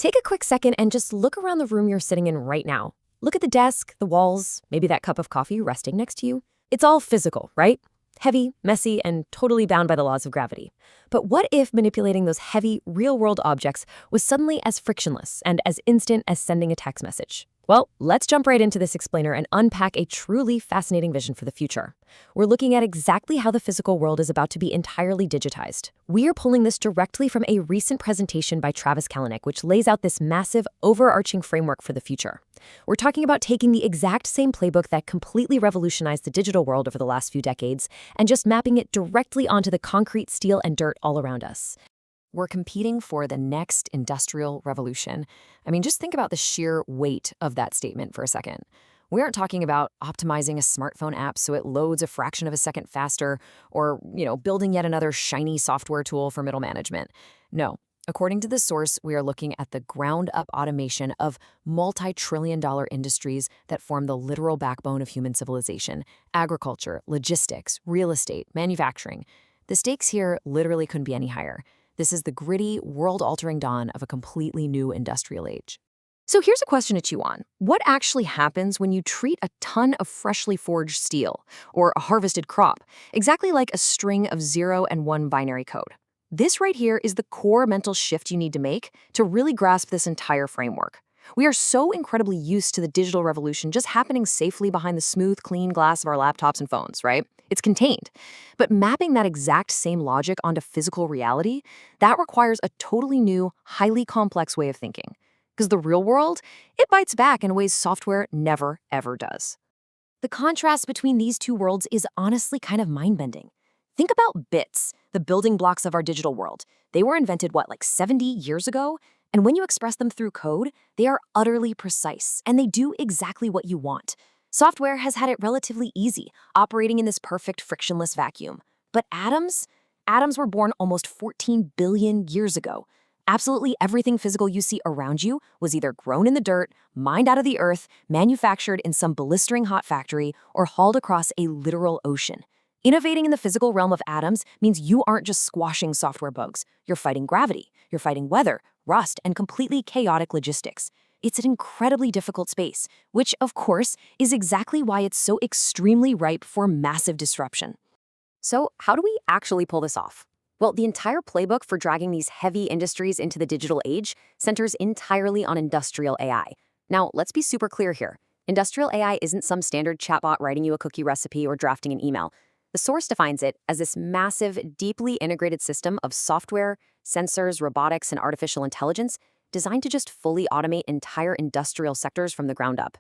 Take a quick second and just look around the room you're sitting in right now. Look at the desk, the walls, maybe that cup of coffee resting next to you. It's all physical, right? Heavy, messy, and totally bound by the laws of gravity. But what if manipulating those heavy, real-world objects was suddenly as frictionless and as instant as sending a text message? Well, let's jump right into this explainer and unpack a truly fascinating vision for the future. We're looking at exactly how the physical world is about to be entirely digitized. We are pulling this directly from a recent presentation by Kalanick, which lays out this massive, overarching framework for the future. We're talking about taking the exact same playbook that completely revolutionized the digital world over the last few decades and just mapping it directly onto the concrete, steel, and dirt all around us. We're competing for the next industrial revolution. I mean, just think about the sheer weight of that statement for a second. We aren't talking about optimizing a smartphone app so it loads a fraction of a second faster or, building yet another shiny software tool for middle management. No. According to the source, we are looking at the ground-up automation of multi-trillion-dollar industries that form the literal backbone of human civilization: agriculture, logistics, real estate, manufacturing. The stakes here literally couldn't be any higher. This is the gritty, world-altering dawn of a completely new industrial age. So here's a question to chew on. What actually happens when you treat a ton of freshly forged steel, or a harvested crop, exactly like a string of 0 and 1 binary code? This right here is the core mental shift you need to make to really grasp this entire framework. We are so incredibly used to the digital revolution just happening safely behind the smooth, clean glass of our laptops and phones, right? It's contained. But mapping that exact same logic onto physical reality, that requires a totally new, highly complex way of thinking. Because the real world, it bites back in ways software never, ever does. The contrast between these two worlds is honestly kind of mind-bending. Think about bits, the building blocks of our digital world. They were invented, like 70 years ago? And when you express them through code, they are utterly precise, and they do exactly what you want. Software has had it relatively easy, operating in this perfect frictionless vacuum. But atoms were born almost 14 billion years ago. Absolutely everything physical you see around you was either grown in the dirt, mined out of the earth, manufactured in some blistering hot factory, or hauled across a literal ocean. Innovating in the physical realm of atoms means you aren't just squashing software bugs. You're fighting gravity, you're fighting weather, rust, and completely chaotic logistics. It's an incredibly difficult space, which, of course, is exactly why it's so extremely ripe for massive disruption. So how do we actually pull this off? Well, the entire playbook for dragging these heavy industries into the digital age centers entirely on industrial AI. Now, let's be super clear here. Industrial AI isn't some standard chatbot writing you a cookie recipe or drafting an email. The source defines it as this massive, deeply integrated system of software, sensors, robotics, and artificial intelligence designed to just fully automate entire industrial sectors from the ground up.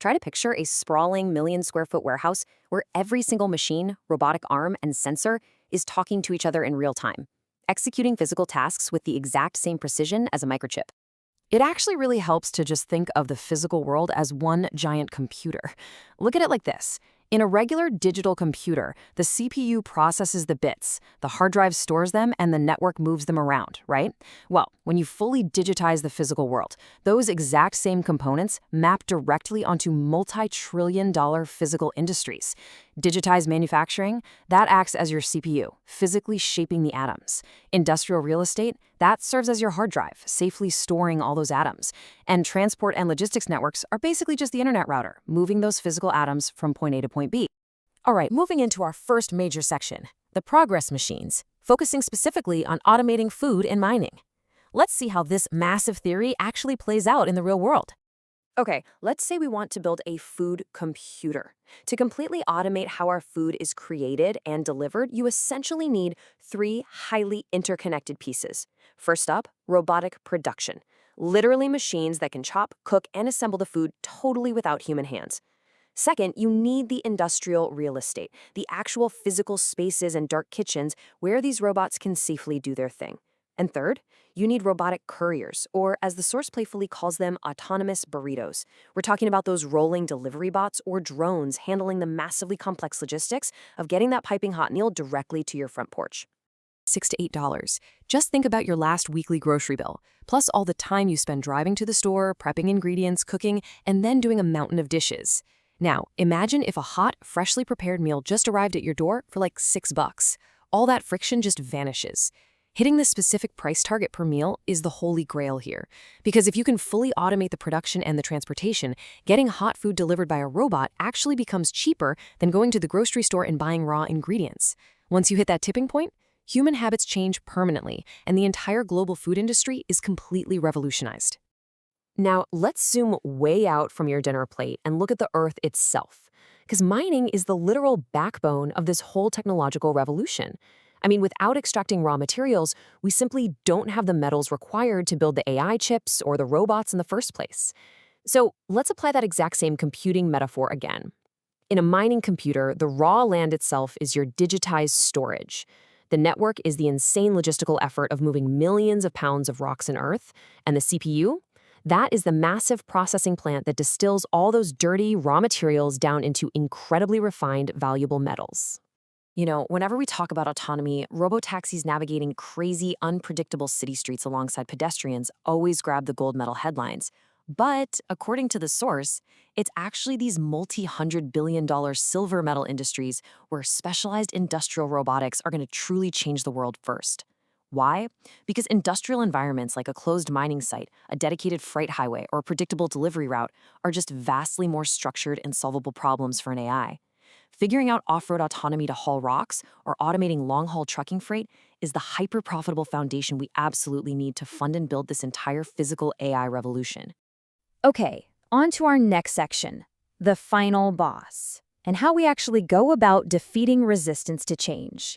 Try to picture a sprawling million-square-foot warehouse where every single machine, robotic arm, and sensor is talking to each other in real time, executing physical tasks with the exact same precision as a microchip. It actually really helps to just think of the physical world as one giant computer. Look at it like this. In a regular digital computer, the CPU processes the bits, the hard drive stores them, and the network moves them around, right? Well, when you fully digitize the physical world, those exact same components map directly onto multi-trillion-dollar physical industries. Digitized manufacturing, that acts as your CPU, physically shaping the atoms. Industrial real estate, that serves as your hard drive, safely storing all those atoms. And transport and logistics networks are basically just the internet router, moving those physical atoms from point A to point B. All right, moving into our first major section, the progress machines, focusing specifically on automating food and mining. Let's see how this massive theory actually plays out in the real world. Okay, let's say we want to build a food computer. To completely automate how our food is created and delivered, you essentially need 3 highly interconnected pieces. First up, robotic production. Literally machines that can chop, cook, and assemble the food totally without human hands. Second, you need the industrial real estate, the actual physical spaces and dark kitchens where these robots can safely do their thing. And third, you need robotic couriers, or as the source playfully calls them, autonomous burritos. We're talking about those rolling delivery bots or drones handling the massively complex logistics of getting that piping hot meal directly to your front porch. $6 to $8. Just think about your last weekly grocery bill, plus all the time you spend driving to the store, prepping ingredients, cooking, and then doing a mountain of dishes. Now, imagine if a hot, freshly prepared meal just arrived at your door for like $6. All that friction just vanishes. Hitting the specific price target per meal is the holy grail here. Because if you can fully automate the production and the transportation, getting hot food delivered by a robot actually becomes cheaper than going to the grocery store and buying raw ingredients. Once you hit that tipping point, human habits change permanently, and the entire global food industry is completely revolutionized. Now, let's zoom way out from your dinner plate and look at the Earth itself. Because mining is the literal backbone of this whole technological revolution. I mean, without extracting raw materials, we simply don't have the metals required to build the AI chips or the robots in the first place. So let's apply that exact same computing metaphor again. In a mining computer, the raw land itself is your digitized storage. The network is the insane logistical effort of moving millions of pounds of rocks and earth, and the CPU? That is the massive processing plant that distills all those dirty raw materials down into incredibly refined, valuable metals. You know, whenever we talk about autonomy, robotaxis navigating crazy, unpredictable city streets alongside pedestrians always grab the gold medal headlines. But according to the source, it's actually these multi-hundred-billion-dollar silver medal industries where specialized industrial robotics are going to truly change the world first. Why? Because industrial environments like a closed mining site, a dedicated freight highway, or a predictable delivery route are just vastly more structured and solvable problems for an AI. Figuring out off-road autonomy to haul rocks or automating long-haul trucking freight is the hyper-profitable foundation we absolutely need to fund and build this entire physical AI revolution. Okay, on to our next section, the final boss, and how we actually go about defeating resistance to change.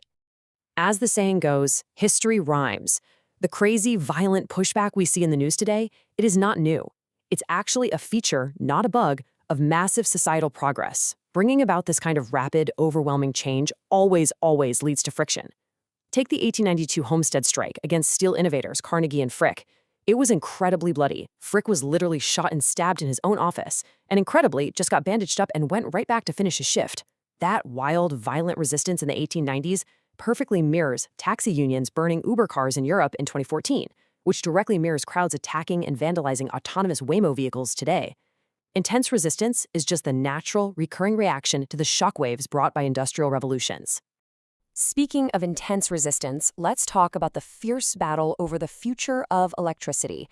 As the saying goes, history rhymes. The crazy, violent pushback we see in the news today, it is not new. It's actually a feature, not a bug, of massive societal progress. Bringing about this kind of rapid, overwhelming change always leads to friction. Take the 1892 Homestead strike against steel innovators Carnegie and Frick. It was incredibly bloody. Frick was literally shot and stabbed in his own office, and incredibly just got bandaged up and went right back to finish his shift. That wild, violent resistance in the 1890s perfectly mirrors taxi unions burning Uber cars in Europe in 2014, which directly mirrors crowds attacking and vandalizing autonomous Waymo vehicles today. Intense resistance is just the natural, recurring reaction to the shockwaves brought by industrial revolutions. Speaking of intense resistance, let's talk about the fierce battle over the future of electricity.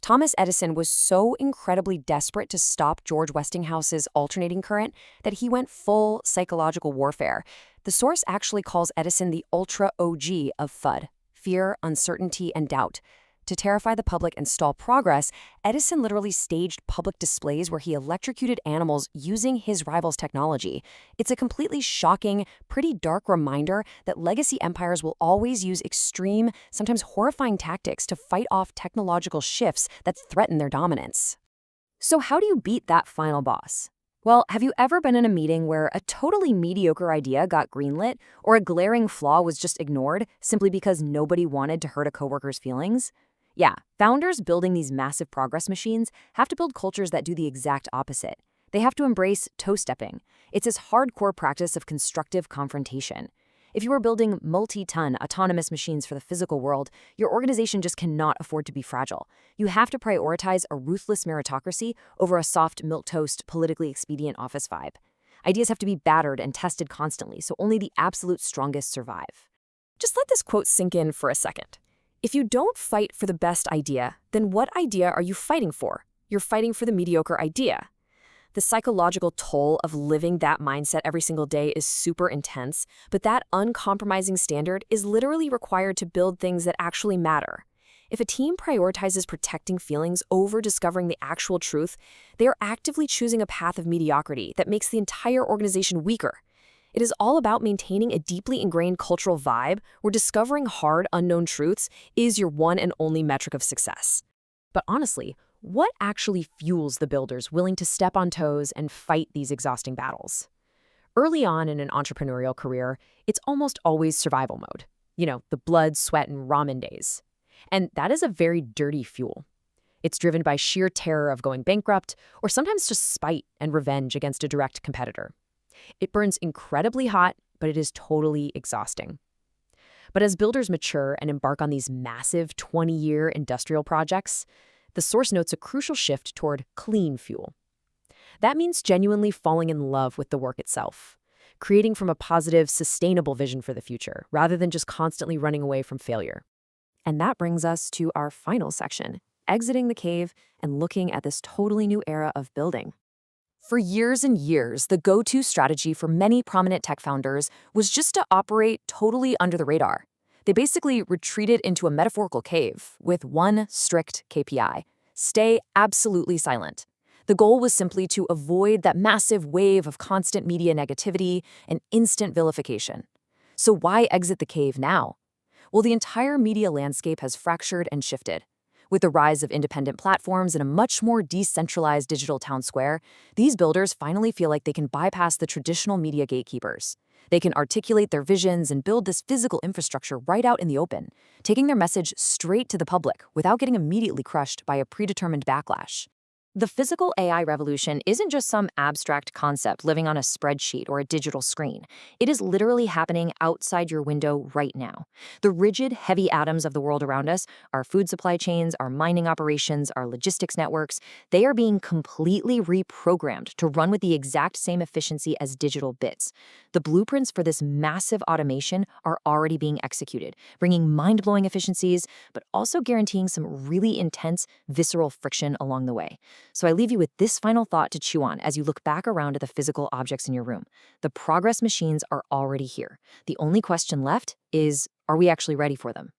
Thomas Edison was so incredibly desperate to stop George Westinghouse's alternating current that he went full psychological warfare. The source actually calls Edison the ultra OG of FUD, fear, uncertainty, and doubt. To terrify the public and stall progress, Edison literally staged public displays where he electrocuted animals using his rival's technology. It's a completely shocking, pretty dark reminder that legacy empires will always use extreme, sometimes horrifying tactics to fight off technological shifts that threaten their dominance. So how do you beat that final boss? Well, have you ever been in a meeting where a totally mediocre idea got greenlit or a glaring flaw was just ignored simply because nobody wanted to hurt a coworker's feelings? Yeah, founders building these massive progress machines have to build cultures that do the exact opposite. They have to embrace toe-stepping. It's this hardcore practice of constructive confrontation. If you are building multi-ton autonomous machines for the physical world, your organization just cannot afford to be fragile. You have to prioritize a ruthless meritocracy over a soft, milquetoast, politically expedient office vibe. Ideas have to be battered and tested constantly, so only the absolute strongest survive. Just let this quote sink in for a second. If you don't fight for the best idea, then what idea are you fighting for? You're fighting for the mediocre idea. The psychological toll of living that mindset every single day is super intense, but that uncompromising standard is literally required to build things that actually matter. If a team prioritizes protecting feelings over discovering the actual truth, they are actively choosing a path of mediocrity that makes the entire organization weaker. It is all about maintaining a deeply ingrained cultural vibe where discovering hard, unknown truths is your one and only metric of success. But honestly, what actually fuels the builders willing to step on toes and fight these exhausting battles? Early on in an entrepreneurial career, it's almost always survival mode. You know, the blood, sweat, and ramen days. And that is a very dirty fuel. It's driven by sheer terror of going bankrupt, or sometimes just spite and revenge against a direct competitor. It burns incredibly hot, but it is totally exhausting. But as builders mature and embark on these massive 20-year industrial projects, the source notes a crucial shift toward clean fuel. That means genuinely falling in love with the work itself, creating from a positive, sustainable vision for the future, rather than just constantly running away from failure. And that brings us to our final section, exiting the cave and looking at this totally new era of building. For years and years, the go-to strategy for many prominent tech founders was just to operate totally under the radar. They basically retreated into a metaphorical cave with one strict KPI: stay absolutely silent. The goal was simply to avoid that massive wave of constant media negativity and instant vilification. So why exit the cave now? Well, the entire media landscape has fractured and shifted. With the rise of independent platforms and a much more decentralized digital town square, these builders finally feel like they can bypass the traditional media gatekeepers. They can articulate their visions and build this physical infrastructure right out in the open, taking their message straight to the public without getting immediately crushed by a predetermined backlash. The physical AI revolution isn't just some abstract concept living on a spreadsheet or a digital screen. It is literally happening outside your window right now. The rigid, heavy atoms of the world around us, our food supply chains, our mining operations, our logistics networks, they are being completely reprogrammed to run with the exact same efficiency as digital bits. The blueprints for this massive automation are already being executed, bringing mind-blowing efficiencies, but also guaranteeing some really intense, visceral friction along the way. So I leave you with this final thought to chew on as you look back around at the physical objects in your room. The progress machines are already here. The only question left is, are we actually ready for them?